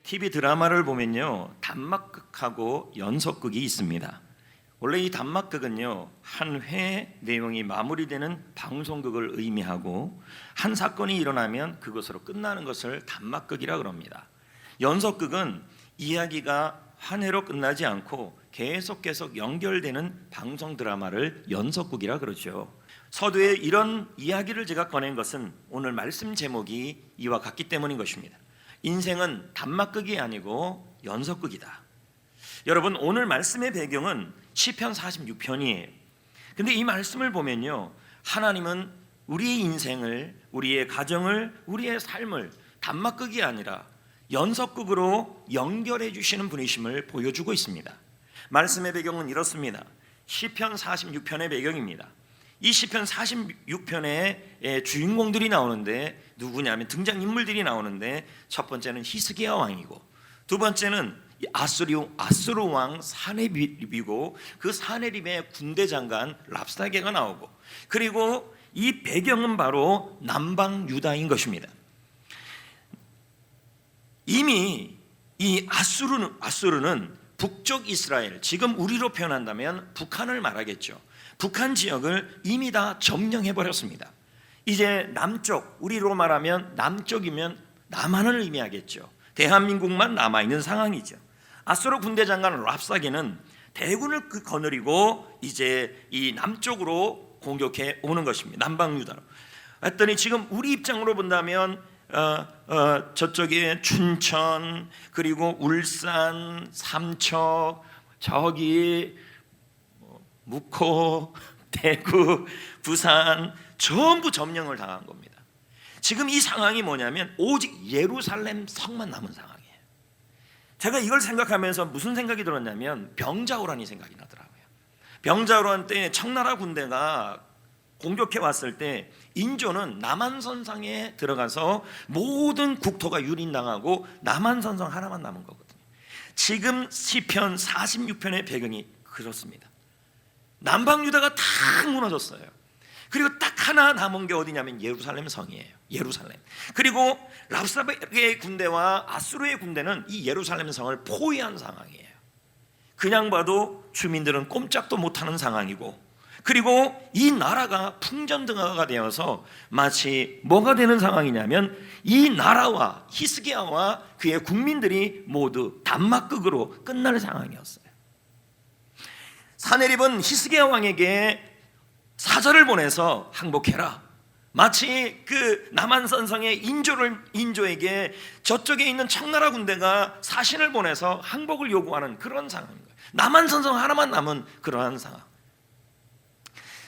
TV 드라마를 보면요, 단막극하고 연속극이 있습니다. 원래 이 단막극은요, 한 회 내용이 마무리되는 방송극을 의미하고 한 사건이 일어나면 그것으로 끝나는 것을 단막극이라 그럽니다. 연속극은 이야기가 한 회로 끝나지 않고 계속 연결되는 방송 드라마를 연속극이라 그러죠. 서두에 이런 이야기를 제가 꺼낸 것은 오늘 말씀 제목이 이와 같기 때문인 것입니다. 인생은 단막극이 아니고 연속극이다. 여러분, 오늘 말씀의 배경은 시편 46편이에요. 근데 이 말씀을 보면요, 하나님은 우리의 인생을, 우리의 가정을, 우리의 삶을 단막극이 아니라 연속극으로 연결해 주시는 분이심을 보여주고 있습니다. 말씀의 배경은 이렇습니다. 시편 46편의 배경입니다. 이 시편 46편에 주인공들이 나오는데 누구냐면 등장인물들이 나오는데 첫 번째는 히스기야 왕이고 두 번째는 아수르 왕 사네립이고 그 사네립의 군대 장관 랍사게가 나오고, 그리고 이 배경은 바로 남방 유다인 것입니다. 이미 이 아수르는 북쪽 이스라엘, 지금 우리로 표현한다면 북한을 말하겠죠. 북한 지역을 이미 다 점령해 버렸습니다. 이제 남쪽, 우리로 말하면 남쪽이면 남한을 의미하겠죠. 대한민국만 남아있는 상황이죠. 아수르 군대 장관 랍사게는 대군을 거느리고 이제 이 남쪽으로 공격해 오는 것입니다. 남방 유다로. 했더니 지금 우리 입장으로 본다면 저쪽에 춘천, 그리고 울산, 삼척, 저기 묵호, 대구, 부산 전부 점령을 당한 겁니다. 지금 이 상황이 뭐냐면 오직 예루살렘 성만 남은 상황이에요. 제가 이걸 생각하면서 무슨 생각이 들었냐면 병자호란이 생각이 나더라고요. 병자호란 때 청나라 군대가 공격해 왔을 때 인조는 남한선상에 들어가서 모든 국토가 유린당하고 남한선상 하나만 남은 거거든요. 지금 시편 46편의 배경이 그렇습니다. 남방유다가 다 무너졌어요. 그리고 딱 하나 남은 게 어디냐면 예루살렘 성이에요. 예루살렘. 그리고 랍사게의 군대와 아수르의 군대는 이 예루살렘 성을 포위한 상황이에요. 그냥 봐도 주민들은 꼼짝도 못하는 상황이고, 그리고 이 나라가 풍전등화가 되어서 마치 뭐가 되는 상황이냐면 이 나라와 히스기야와 그의 국민들이 모두 단막극으로 끝날 상황이었어요. 사네립은 히스기야 왕에게 사절을 보내서 항복해라, 마치 그 남한선성의 인조에게 저쪽에 있는 청나라 군대가 사신을 보내서 항복을 요구하는 그런 상황인 거예요. 남한선성 하나만 남은 그러한 상황.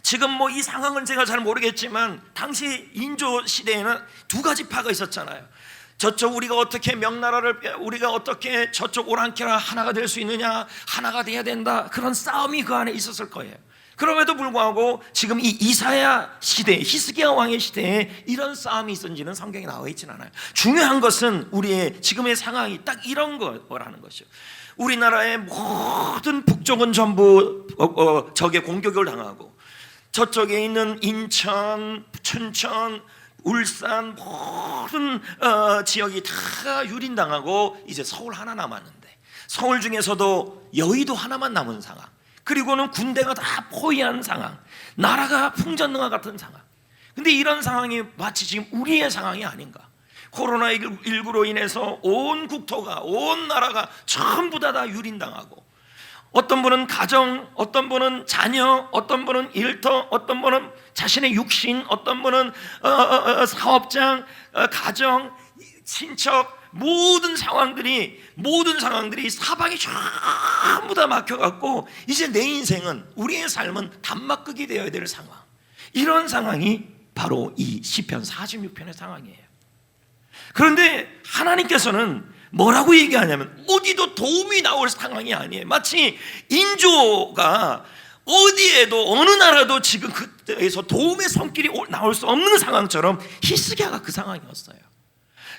지금 뭐 이 상황은 제가 잘 모르겠지만 당시 인조 시대에는 두 가지 파가 있었잖아요. 저쪽 우리가 어떻게 명나라를, 우리가 어떻게 저쪽 오랑캐라 하나가 될 수 있느냐, 하나가 돼야 된다, 그런 싸움이 그 안에 있었을 거예요. 그럼에도 불구하고 지금 이 이사야 시대, 히스기야 왕의 시대에 이런 싸움이 있었는지는 성경에 나와 있지는 않아요. 중요한 것은 우리의 지금의 상황이 딱 이런 거라는 것이죠. 우리나라의 모든 북쪽은 전부 적의 공격을 당하고 저쪽에 있는 인천, 춘천, 울산 모든 지역이 다 유린당하고 이제 서울 하나 남았는데, 서울 중에서도 여의도 하나만 남은 상황, 그리고는 군대가 다 포위한 상황, 나라가 풍전등화 같은 상황. 근데 이런 상황이 마치 지금 우리의 상황이 아닌가. 코로나19로 인해서 온 국토가, 온 나라가 전부 다 유린당하고, 어떤 분은 가정, 어떤 분은 자녀, 어떤 분은 일터, 어떤 분은 자신의 육신, 어떤 분은 사업장, 가정, 친척, 모든 상황들이 사방이 전부 다 막혀갖고 이제 내 인생은, 우리의 삶은 단막극이 되어야 될 상황. 이런 상황이 바로 이 시편 46편의 상황이에요. 그런데 하나님께서는 뭐라고 얘기하냐면 어디도 도움이 나올 상황이 아니에요. 마치 인조가 어디에도 어느 나라도 지금 그때에서 도움의 손길이 나올 수 없는 상황처럼 히스기야가 그 상황이었어요.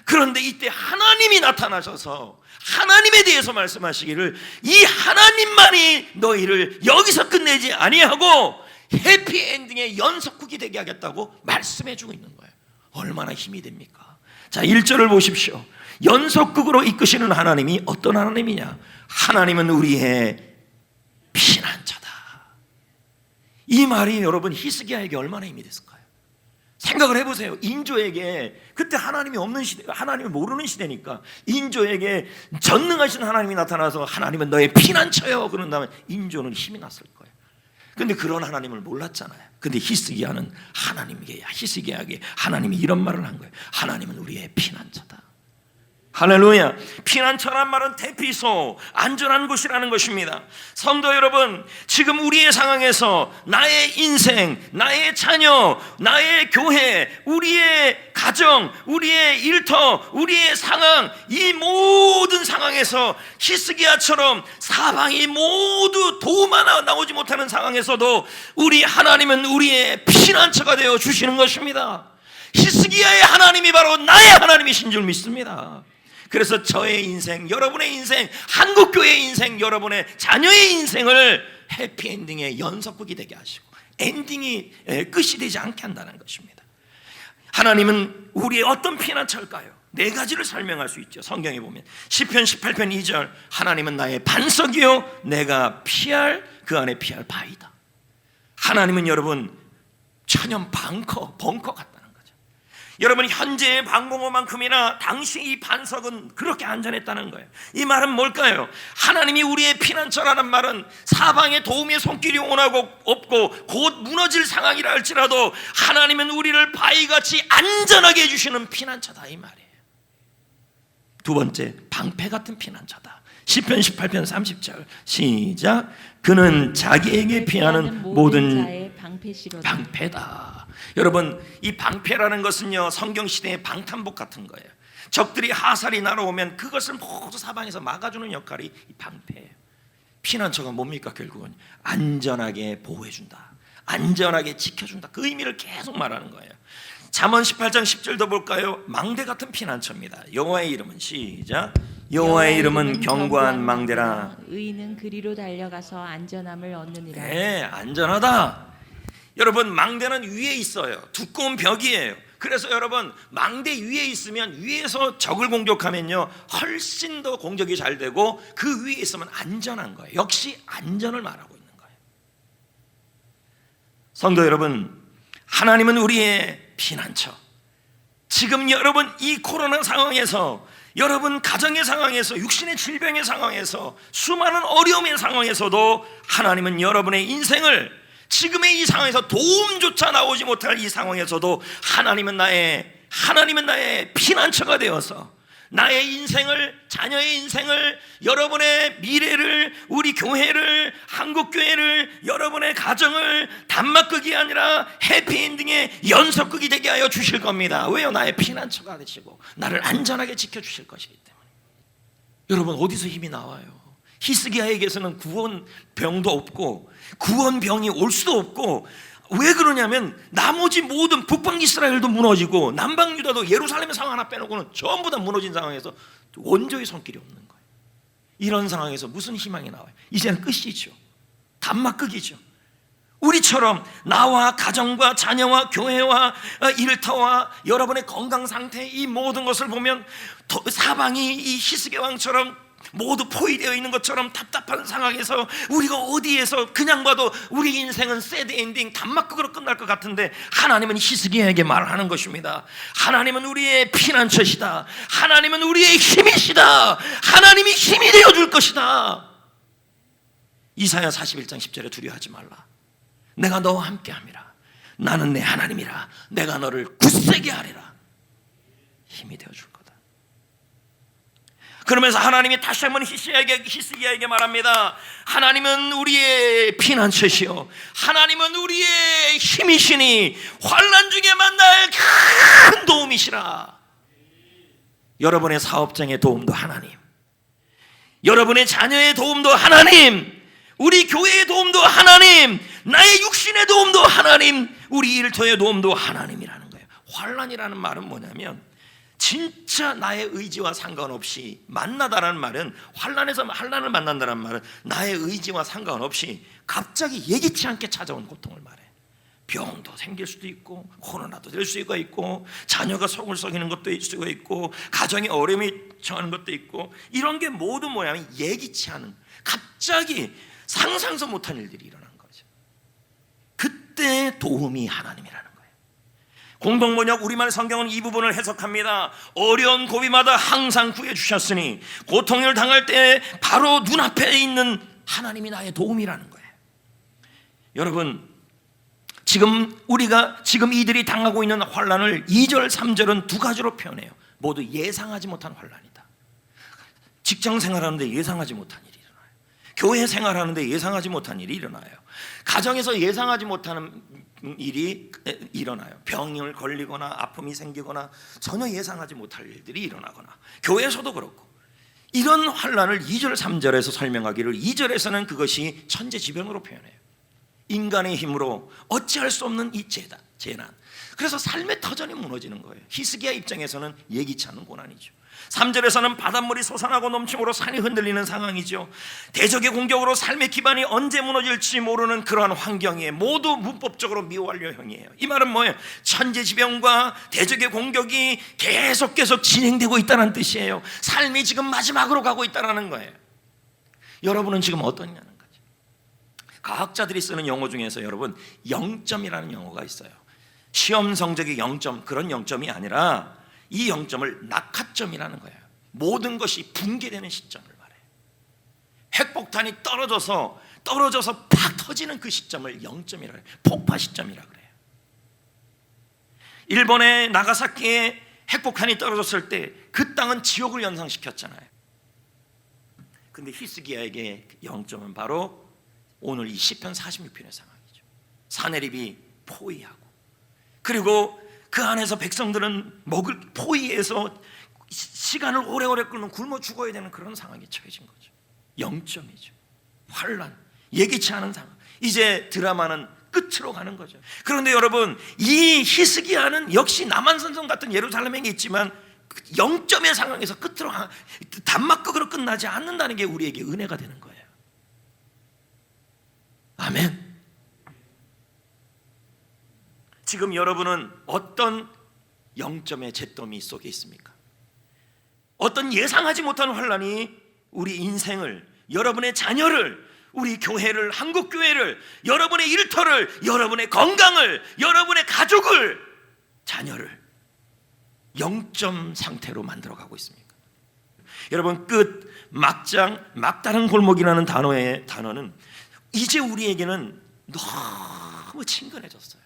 그런데 이때 하나님이 나타나셔서 하나님에 대해서 말씀하시기를, 이 하나님만이 너희를 여기서 끝내지 아니하고 해피엔딩의 연속극이 되게 하겠다고 말씀해주고 있는 거예요. 얼마나 힘이 됩니까? 자, 1절을 보십시오. 연속극으로 이끄시는 하나님이 어떤 하나님이냐? 하나님은 우리의 피난처다. 이 말이 여러분 히스기야에게 얼마나 힘이 됐을까요? 생각을 해보세요. 인조에게 그때 하나님이 없는 시대, 하나님을 모르는 시대니까 인조에게 전능하신 하나님이 나타나서 하나님은 너의 피난처요 그런다면 인조는 힘이 났을 거예요. 근데 그런 하나님을 몰랐잖아요. 근데 히스기야는 히스기야에게 하나님이 이런 말을 한 거예요. 하나님은 우리의 피난처다. 할렐루야. 피난처란 말은 대피소, 안전한 곳이라는 것입니다. 성도 여러분, 지금 우리의 상황에서 나의 인생, 나의 자녀, 나의 교회, 우리의 가정, 우리의 일터, 우리의 상황, 이 모든 상황에서 히스기야처럼 사방이 모두 도움 하나 나오지 못하는 상황에서도 우리 하나님은 우리의 피난처가 되어 주시는 것입니다. 히스기야의 하나님이 바로 나의 하나님이신 줄 믿습니다. 그래서 저의 인생, 여러분의 인생, 한국교회의 인생, 여러분의 자녀의 인생을 해피엔딩의 연속극이 되게 하시고 엔딩이 끝이 되지 않게 한다는 것입니다. 하나님은 우리의 어떤 피난처일까요? 네 가지를 설명할 수 있죠. 성경에 보면 시편 18편 2절, 하나님은 나의 반석이요 내가 그 안에 피할 바위다. 하나님은 여러분 천연 벙커 같다. 여러분 현재의 방공호만큼이나 당시 이 반석은 그렇게 안전했다는 거예요. 이 말은 뭘까요? 하나님이 우리의 피난처라는 말은 사방에 도움의 손길이 오나고 없고 곧 무너질 상황이라 할지라도 하나님은 우리를 바위같이 안전하게 해주시는 피난처다 이 말이에요. 두 번째, 방패 같은 피난처다. 시편 18편 30절 시작. 그는 자기에게 피하는 모든 자의 방패다. 여러분 이 방패라는 것은요 성경시대의 방탄복 같은 거예요. 적들이 하살이 날아오면 그것을 모두 사방에서 막아주는 역할이 이 방패예요. 피난처가 뭡니까? 결국은 안전하게 보호해준다, 안전하게 지켜준다, 그 의미를 계속 말하는 거예요. 잠언 18장 10절도 볼까요? 망대 같은 피난처입니다. 여호와의 이름은 시작. 여호와의 이름은 견고한 망대라. 의인은 그리로 달려가서 안전함을 얻느니라. 네, 안전하다. 여러분 망대는 위에 있어요. 두꺼운 벽이에요. 그래서 여러분 망대 위에 있으면 위에서 적을 공격하면요 훨씬 더 공격이 잘 되고 그 위에 있으면 안전한 거예요. 역시 안전을 말하고 있는 거예요. 성도 여러분, 하나님은 우리의 피난처. 지금 여러분 이 코로나 상황에서, 여러분 가정의 상황에서, 육신의 질병의 상황에서, 수많은 어려움의 상황에서도 하나님은 여러분의 인생을 지금의 이 상황에서 도움조차 나오지 못할 이 상황에서도 하나님은 나의 피난처가 되어서 나의 인생을, 자녀의 인생을, 여러분의 미래를, 우리 교회를, 한국교회를, 여러분의 가정을 단막극이 아니라 해피엔딩의 연속극이 되게 하여 주실 겁니다. 왜요? 나의 피난처가 되시고 나를 안전하게 지켜주실 것이기 때문에. 여러분 어디서 힘이 나와요? 히스기야에게서는 구원병도 없고 구원병이 올 수도 없고, 왜 그러냐면 나머지 모든 북방 이스라엘도 무너지고 남방 유다도 예루살렘의 상황 하나 빼놓고는 전부 다 무너진 상황에서 원조의 손길이 없는 거예요. 이런 상황에서 무슨 희망이 나와요? 이제는 끝이죠. 단막극이죠. 우리처럼 나와 가정과 자녀와 교회와 일터와 여러분의 건강 상태, 이 모든 것을 보면 사방이 이 히스기야 왕처럼 모두 포위되어 있는 것처럼 답답한 상황에서 우리가 어디에서 그냥 봐도 우리 인생은 새드 엔딩, 단막극으로 끝날 것 같은데 하나님은 히스기야에게 말하는 것입니다. 하나님은 우리의 피난처시다. 하나님은 우리의 힘이시다. 하나님이 힘이 되어줄 것이다. 이사야 41장 10절에 두려워하지 말라. 내가 너와 함께함이라. 나는 내 하나님이라. 내가 너를 굳세게 하리라. 힘이 되어줄 거다. 그러면서 하나님이 다시 한번 히스기야에게 말합니다. 하나님은 우리의 피난처시요 하나님은 우리의 힘이시니 환난 중에 만날 큰 도움이시라. 여러분의 사업장의 도움도 하나님, 여러분의 자녀의 도움도 하나님, 우리 교회의 도움도 하나님, 나의 육신의 도움도 하나님, 우리 일터의 도움도 하나님이라는 거예요. 환난이라는 말은 뭐냐면 진짜 나의 의지와 상관없이 만나다라는 말은, 환난을 만난다는 말은 나의 의지와 상관없이 갑자기 예기치 않게 찾아온 고통을 말해. 병도 생길 수도 있고 코로나도 될 수가 있고 자녀가 속을 썩이는 것도 있을 수가 있고 가정에 어려움이 처하는 것도 있고 이런 게 모두 뭐냐면 예기치 않은 갑자기 상상도 못한 일들이 일어난 거죠. 그때 도움이 하나님이라는 거예요. 공동번역 우리말 성경은 이 부분을 해석합니다. 어려운 고비마다 항상 구해주셨으니 고통을 당할 때 바로 눈앞에 있는 하나님이 나의 도움이라는 거예요. 여러분, 우리가 지금 이들이 당하고 있는 환난을 2절 3절은 두 가지로 표현해요. 모두 예상하지 못한 환난이다. 직장 생활하는데 예상하지 못한 일이 일어나요. 교회 생활하는데 예상하지 못한 일이 일어나요. 가정에서 예상하지 못하는 일이 일어나요. 병을 걸리거나 아픔이 생기거나 전혀 예상하지 못할 일들이 일어나거나 교회에서도 그렇고 이런 환난을 2절 3절에서 설명하기를 2절에서는 그것이 천재지변으로 표현해요. 인간의 힘으로 어찌할 수 없는 이 재난. 그래서 삶의 터전이 무너지는 거예요. 히스기야 입장에서는 예기치 않은 고난이죠. 3절에서는 바닷물이 솟아나고 넘침으로 산이 흔들리는 상황이죠. 대적의 공격으로 삶의 기반이 언제 무너질지 모르는 그러한 환경에 모두 문법적으로 미완료형이에요. 이 말은 뭐예요? 천재지변과 대적의 공격이 계속 진행되고 있다는 뜻이에요. 삶이 지금 마지막으로 가고 있다는 거예요. 여러분은 지금 어떠냐는 거죠. 과학자들이 쓰는 용어 중에서 여러분 0점이라는 용어가 있어요. 시험 성적이 0점 그런 0점이 아니라 이 0점을 낙하점이라는 거예요. 모든 것이 붕괴되는 시점을 말해요. 핵폭탄이 떨어져서 팍 터지는 그 시점을 0점이라고 해요. 폭파 시점이라고 그래요. 일본의 나가사키에 핵폭탄이 떨어졌을 때 그 땅은 지옥을 연상시켰잖아요. 근데 히스기야에게 0점은 바로 오늘 이 시편 46편의 상황이죠. 사내립이 포위하고 그리고 그 안에서 백성들은 먹을 포위에서 시간을 오래오래 끌면 굶어 죽어야 되는 그런 상황에 처해진 거죠. 0점이죠. 환난, 예기치 않은 상황. 이제 드라마는 끝으로 가는 거죠. 그런데 여러분, 이 히스기야는 역시 남한산성 같은 예루살렘에 있지만 0점의 상황에서 끝으로 단막극으로 끝나지 않는다는 게 우리에게 은혜가 되는 거예요. 아멘. 지금 여러분은 어떤 0점의 잿더미 속에 있습니까? 어떤 예상하지 못한 환난이 우리 인생을, 여러분의 자녀를, 우리 교회를, 한국교회를, 여러분의 일터를, 여러분의 건강을, 여러분의 가족을, 자녀를 0점 상태로 만들어가고 있습니까? 여러분, 끝, 막장, 막다른 골목이라는 단어는 이제 우리에게는 너무 친근해졌어요.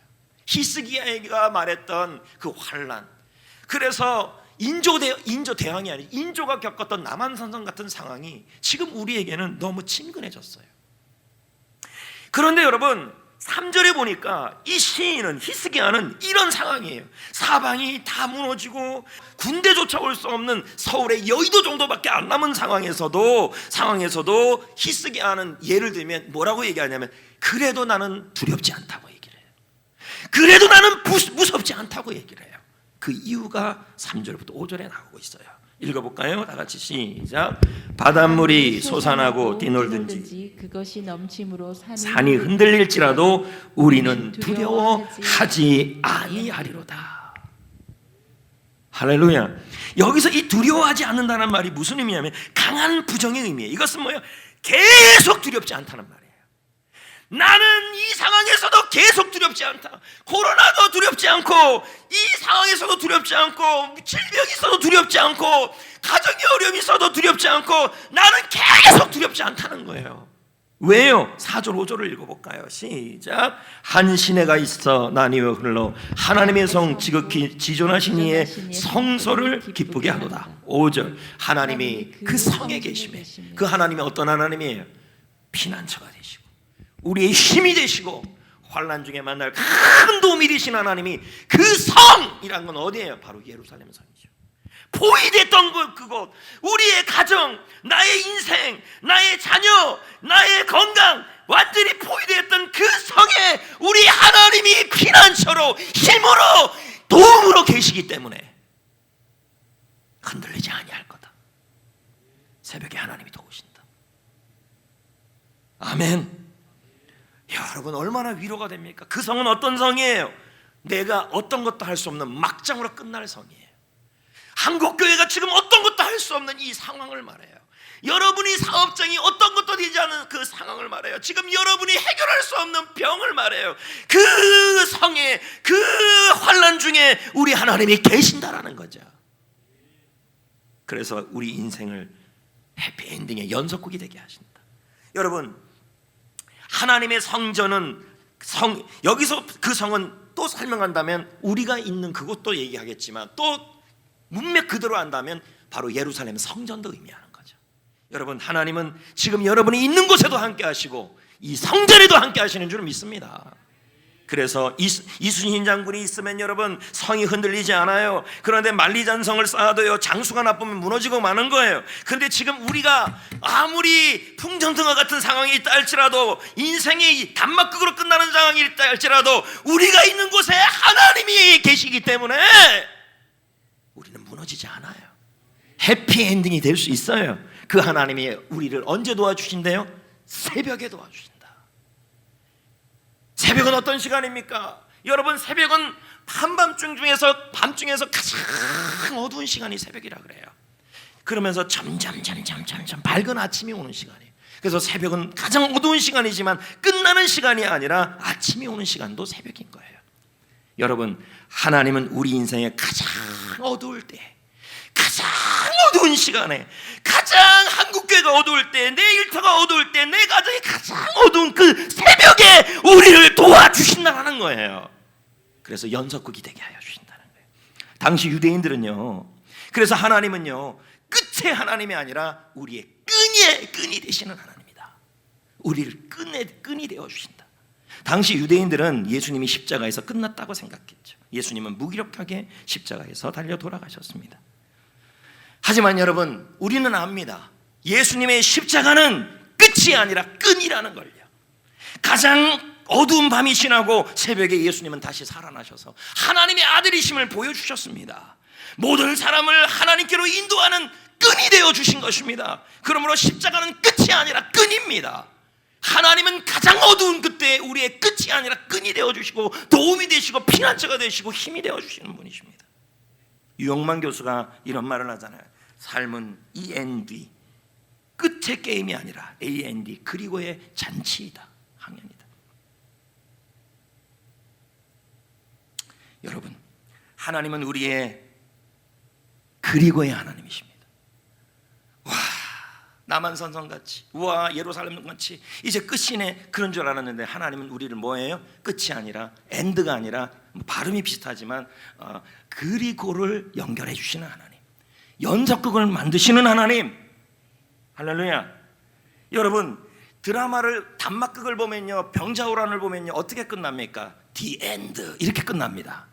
히스기야가 말했던 그 환난. 그래서 인조 대왕이 아니라 인조가 겪었던 남한산성 같은 상황이 지금 우리에게는 너무 친근해졌어요. 그런데 여러분 3절에 보니까 이 시인은 히스기야는 이런 상황이에요. 사방이 다 무너지고 군대조차 올 수 없는 서울의 여의도 정도밖에 안 남은 상황에서도 히스기야는 예를 들면 뭐라고 얘기하냐면 그래도 나는 두렵지 않다고 얘기를 해요. 그래도 나는 무섭지 않다고 얘기를 해요. 그 이유가 3절부터 5절에 나오고 있어요. 읽어볼까요? 다 같이 시작. 바닷물이 솟아나고 뛰놀든지 그것이 넘침으로 산이 흔들릴지라도 우리는 두려워하지 아니하리로다. 할렐루야. 여기서 이 두려워하지 않는다는 말이 무슨 의미냐면 강한 부정의 의미예요. 이것은 뭐예요? 계속 두렵지 않다는 말이에요. 나는 이 상황에서도 계속 두렵지 않다. 코로나도 두렵지 않고 이 상황에서도 두렵지 않고 질병이 있어도 두렵지 않고 가정의 어려움이 있어도 두렵지 않고 나는 계속 두렵지 않다는 거예요. 왜요? 4절 5절을 읽어볼까요? 시작. 한 시내가 있어 나뉘어 흘러 하나님의 성 지극히 지존하신 이의 성소를 기쁘게 하도다. 5절. 하나님이 그 성에 계시매. 그 하나님이 어떤 하나님이에요? 피난처가 되시고 우리의 힘이 되시고 환난 중에 만날 큰 도움이 되신 하나님이 그 성이란 건 어디예요? 바로 예루살렘 성이죠. 포위됐던 그곳, 우리의 가정, 나의 인생, 나의 자녀, 나의 건강 완전히 포위됐던 그 성에 우리 하나님이 피난처로 힘으로 도움으로 계시기 때문에 흔들리지 아니할 거다. 새벽에 하나님이 도우신다. 아멘. 여러분 얼마나 위로가 됩니까? 그 성은 어떤 성이에요? 내가 어떤 것도 할 수 없는 막장으로 끝날 성이에요. 한국교회가 지금 어떤 것도 할 수 없는 이 상황을 말해요. 여러분이 사업장이 어떤 것도 되지 않은 그 상황을 말해요. 지금 여러분이 해결할 수 없는 병을 말해요. 그 성에, 그 환난 중에 우리 하나님이 계신다라는 거죠. 그래서 우리 인생을 해피엔딩의 연속곡이 되게 하신다. 여러분, 하나님의 성전은 여기서 그 성은 또 설명한다면 우리가 있는 그곳도 얘기하겠지만 또 문맥 그대로 한다면 바로 예루살렘 성전도 의미하는 거죠. 여러분, 하나님은 지금 여러분이 있는 곳에도 함께 하시고 이 성전에도 함께 하시는 줄 믿습니다. 그래서 이순신 장군이 있으면 여러분 성이 흔들리지 않아요. 그런데 만리장성을 쌓아도요 장수가 나쁘면 무너지고 마는 거예요. 그런데 지금 우리가 아무리 풍전등화 같은 상황이 있다 할지라도, 인생이 단막극으로 끝나는 상황이 있다 할지라도 우리가 있는 곳에 하나님이 계시기 때문에 우리는 무너지지 않아요. 해피엔딩이 될 수 있어요. 그 하나님이 우리를 언제 도와주신대요? 새벽에 도와주신다. 새벽은 어떤 시간입니까? 여러분, 새벽은 한밤중 중에서 밤중에서 가장 어두운 시간이 새벽이라 그래요. 그러면서 점점 밝은 아침이 오는 시간이에요. 그래서 새벽은 가장 어두운 시간이지만 끝나는 시간이 아니라 아침이 오는 시간도 새벽인 거예요. 여러분, 하나님은 우리 인생의 가장 어두울 때, 가장 어두운 시간에, 가장 한국교회가 어두울 때, 내 일터가 어두울 때, 내 가정이 가장 어두운 그 새벽에 우리를 도와주신다는 거예요. 그래서 연속극이 되게 하여 주신다는 거예요. 당시 유대인들은요, 그래서 하나님은요 끝의 하나님이 아니라 우리의 끈이 되시는 하나님이다. 우리를 끈이 되어 주신다. 당시 유대인들은 예수님이 십자가에서 끝났다고 생각했죠. 예수님은 무기력하게 십자가에서 달려 돌아가셨습니다. 하지만 여러분, 우리는 압니다. 예수님의 십자가는 끝이 아니라 끈이라는 걸요. 가장 어두운 밤이 지나고 새벽에 예수님은 다시 살아나셔서 하나님의 아들이심을 보여주셨습니다. 모든 사람을 하나님께로 인도하는 끈이 되어 주신 것입니다. 그러므로 십자가는 끝이 아니라 끈입니다. 하나님은 가장 어두운 그때 우리의 끝이 아니라 끈이 되어 주시고 도움이 되시고 피난처가 되시고 힘이 되어 주시는 분이십니다. 유영만 교수가 이런 말을 하잖아요. 삶은 END, 끝의 게임이 아니라 AND, 그리고의 잔치이다, 항연이다. 여러분, 하나님은 우리의 그리고의 하나님이십니다. 와, 남한선성같이, 와, 예루살렘같이 이제 끝이네 그런 줄 알았는데 하나님은 우리를 뭐예요? 끝이 아니라, 엔드가 아니라, 발음이 비슷하지만 그리고를 연결해 주시는 하나님, 연속극을 만드시는 하나님. 할렐루야. 여러분, 드라마를 단막극을 보면요, 병자호란을 보면요 어떻게 끝납니까? The end 이렇게 끝납니다.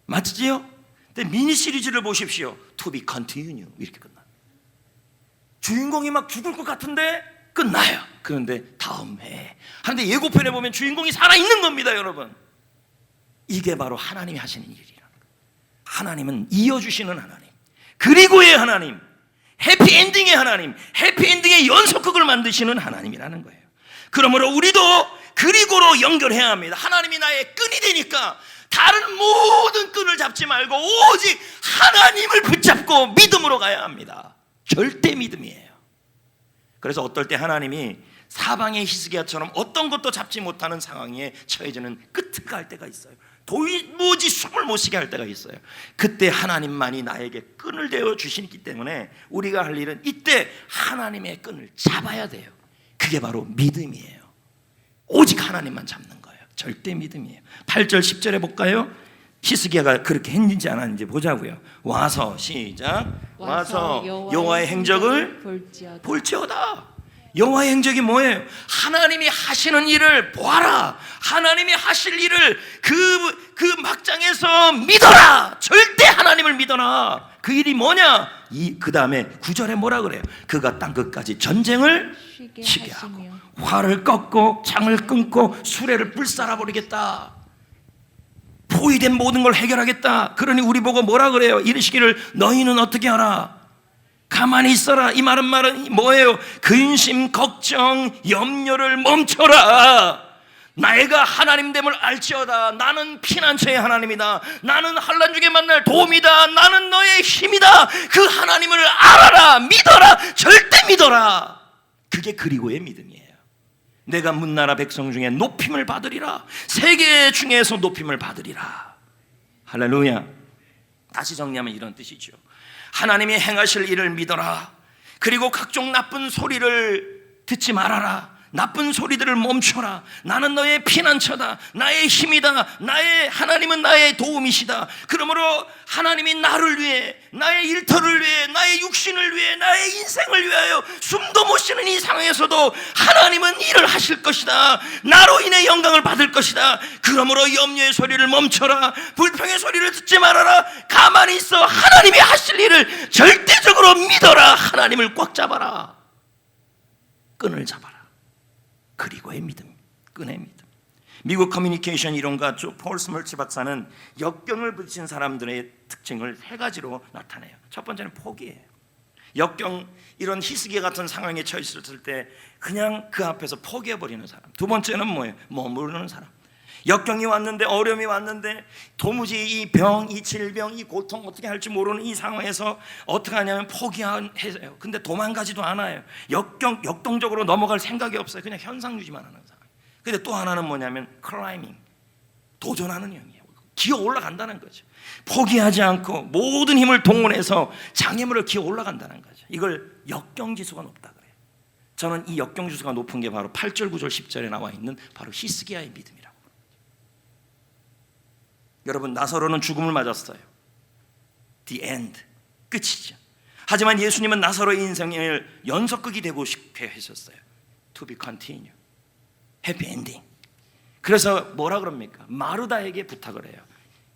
맞지요? 근데 미니 시리즈를 보십시오. To be continue 이렇게 끝납니다. 주인공이 막 죽을 것 같은데 끝나요. 그런데 다음 해 하는데 예고편에 보면 주인공이 살아있는 겁니다. 여러분, 이게 바로 하나님이 하시는 일이라는 거예요. 하나님은 이어주시는 하나님, 그리고의 하나님, 해피엔딩의 하나님, 해피엔딩의 연속극을 만드시는 하나님이라는 거예요. 그러므로 우리도 그리고로 연결해야 합니다. 하나님이 나의 끈이 되니까 다른 모든 끈을 잡지 말고 오직 하나님을 붙잡고 믿음으로 가야 합니다. 절대 믿음이에요. 그래서 어떨 때 하나님이 사방의 히스기야처럼 어떤 것도 잡지 못하는 상황에 처해지는 끝을 갈 때가 있어요. 도무지 숨을 못 쉬게 할 때가 있어요. 그때 하나님만이 나에게 끈을 대어 주시기 때문에 우리가 할 일은 이때 하나님의 끈을 잡아야 돼요. 그게 바로 믿음이에요. 오직 하나님만 잡는 거예요. 절대 믿음이에요. 8절 10절에 볼까요? 히스기야가 그렇게 했는지 안 했는지 보자고요. 와서 시작. 와서 여호와의 행적을 볼지어다. 여호와의 행적이 뭐예요? 하나님이 하시는 일을 보아라. 하나님이 하실 일을 그 막장에서 믿어라. 절대 하나님을 믿어라. 그 일이 뭐냐? 그 다음에 9절에 뭐라 그래요? 그가 땅끝까지 전쟁을 쉬게 하고 활을 꺾고 창을 끊고 수레를 불살아 버리겠다. 포위된 모든 걸 해결하겠다. 그러니 우리 보고 뭐라 그래요? 이르시기를 너희는 어떻게 하라? 가만히 있어라. 이 말은 뭐예요? 근심, 걱정, 염려를 멈춰라. 내가 하나님됨을 알지어다. 나는 피난처의 하나님이다. 나는 환난 중에 만날 도움이다. 나는 너의 힘이다. 그 하나님을 알아라. 믿어라. 절대 믿어라. 그게 그리고의 믿음이에요. 내가 문나라 백성 중에 높임을 받으리라. 세계 중에서 높임을 받으리라. 할렐루야. 다시 정리하면 이런 뜻이죠. 하나님이 행하실 일을 믿어라. 그리고 각종 나쁜 소리를 듣지 말아라. 나쁜 소리들을 멈춰라. 나는 너의 피난처다. 나의 힘이다. 나의 하나님은 나의 도움이시다. 그러므로 하나님이 나를 위해, 나의 일터를 위해, 나의 육신을 위해, 나의 인생을 위하여 숨도 못 쉬는 이 상황에서도 하나님은 일을 하실 것이다. 나로 인해 영광을 받을 것이다. 그러므로 염려의 소리를 멈춰라. 불평의 소리를 듣지 말아라. 가만히 있어. 하나님이 하실 일을 절대적으로 믿어라. 하나님을 꽉 잡아라. 끈을 잡아라. 그리고의 믿음, 끈의 믿음. 미국 커뮤니케이션 이론가 폴 스멀츠 박사는 역경을 부딪힌 사람들의 특징을 세 가지로 나타내요. 첫 번째는 포기예요. 역경, 이런 희스기 같은 상황에 처했을 때 그냥 그 앞에서 포기해버리는 사람. 두 번째는 뭐예요? 머무르는 사람. 역경이 왔는데, 어려움이 왔는데 도무지 이 병, 이 질병, 이 고통 어떻게 할지 모르는 이 상황에서 어떻게 하냐면 포기해요. 근데 도망가지도 않아요. 역동적으로 넘어갈 생각이 없어요. 그냥 현상 유지만 하는 사람. 근데 또 하나는 뭐냐면 클라이밍, 도전하는 영이에요. 기어 올라간다는 거죠. 포기하지 않고 모든 힘을 동원해서 장애물을 기어 올라간다는 거죠. 이걸 역경지수가 높다 그래요. 저는 이 역경지수가 높은 게 바로 8절, 9절, 10절에 나와 있는 바로 히스기야의 믿음이라고. 여러분, 나사로는 죽음을 맞았어요. The end, 끝이죠. 하지만 예수님은 나사로의 인생을 연속극이 되고 싶게 하셨어요. To be continue, happy ending. 그래서 뭐라 그럽니까? 마르다에게 부탁을 해요.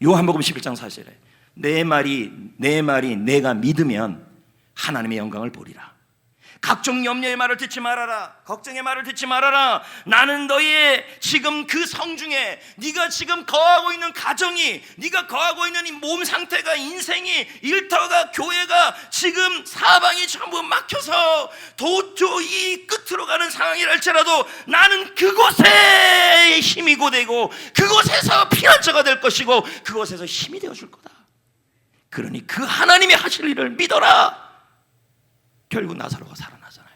요한복음 11장 4절에 내 말이 내가 믿으면 하나님의 영광을 보리라. 각종 염려의 말을 듣지 말아라. 걱정의 말을 듣지 말아라. 나는 너의 지금 그 성중에, 네가 지금 거하고 있는 가정이, 네가 거하고 있는 이 몸 상태가, 인생이, 일터가, 교회가 지금 사방이 전부 막혀서 도저히 끝으로 가는 상황이랄지라도 나는 그곳에 힘이 고되고 그곳에서 피난처가 될 것이고 그곳에서 힘이 되어줄 거다. 그러니 그 하나님이 하실 일을 믿어라. 결국 나사로가 살아나잖아요.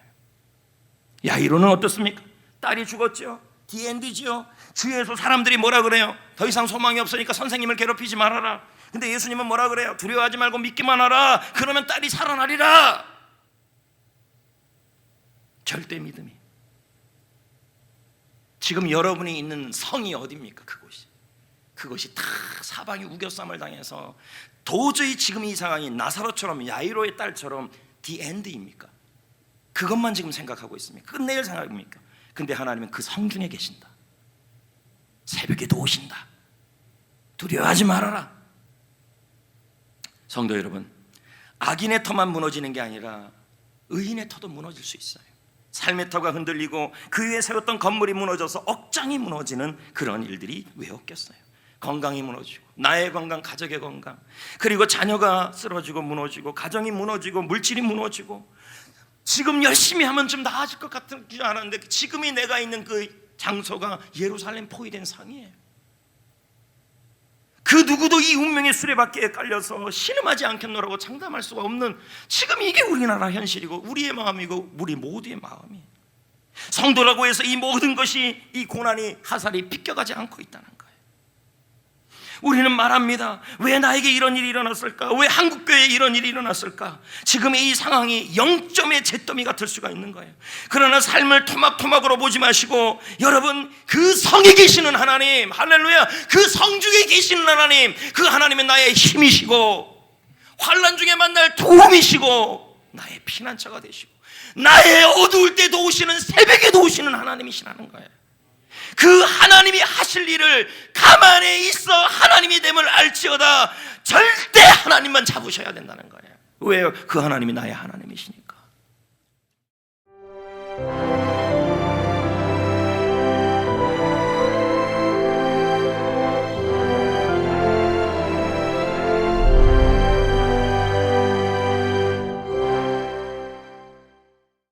야이로는 어떻습니까? 딸이 죽었죠. 디엔드지요. 주위에서 사람들이 뭐라 그래요? 더 이상 소망이 없으니까 선생님을 괴롭히지 말아라. 근데 예수님은 뭐라 그래요? 두려워하지 말고 믿기만 하라. 그러면 딸이 살아나리라. 절대 믿음이. 지금 여러분이 있는 성이 어디입니까? 그것이 다 사방이 우겨쌈을 당해서 도저히 지금 이 상황이 나사로처럼, 야이로의 딸처럼 the end입니까? 그것만 지금 생각하고 있습니까? 끝내일 생각입니까? 근데 하나님은 그 성중에 계신다. 새벽에도 오신다. 두려워하지 말아라. 성도 여러분, 악인의 터만 무너지는 게 아니라 의인의 터도 무너질 수 있어요. 삶의 터가 흔들리고 그 위에 세웠던 건물이 무너져서 억장이 무너지는 그런 일들이 왜 없겠어요? 건강이 무너지고, 나의 건강, 가족의 건강, 그리고 자녀가 쓰러지고 무너지고, 가정이 무너지고, 물질이 무너지고, 지금 열심히 하면 좀 나아질 것 같은 줄 알았는데 지금이 내가 있는 그 장소가 예루살렘 포위된 상이에요. 그 누구도 이 운명의 수레바퀴에 깔려서 신음하지 않겠노라고 장담할 수가 없는, 지금 이게 우리나라 현실이고 우리의 마음이고 우리 모두의 마음이에요. 성도라고 해서 이 모든 것이, 이 고난이, 하살이 비껴가지 않고 있다는 거예요. 우리는 말합니다. 왜 나에게 이런 일이 일어났을까? 왜 한국교회에 이런 일이 일어났을까? 지금의 이 상황이 0점의 잿더미 같을 수가 있는 거예요. 그러나 삶을 토막토막으로 보지 마시고, 여러분, 그 성에 계시는 하나님, 할렐루야, 그 성중에 계시는 하나님, 그 하나님은 나의 힘이시고 환난 중에 만날 도움이시고 나의 피난처가 되시고 나의 어두울 때 도우시는, 새벽에 도우시는 하나님이시라는 거예요. 그 하나님이 하실 일을 가만히 있어 하나님이 됨을 알지어다. 절대 하나님만 잡으셔야 된다는 거예요. 왜요? 그 하나님이 나의 하나님이시니까.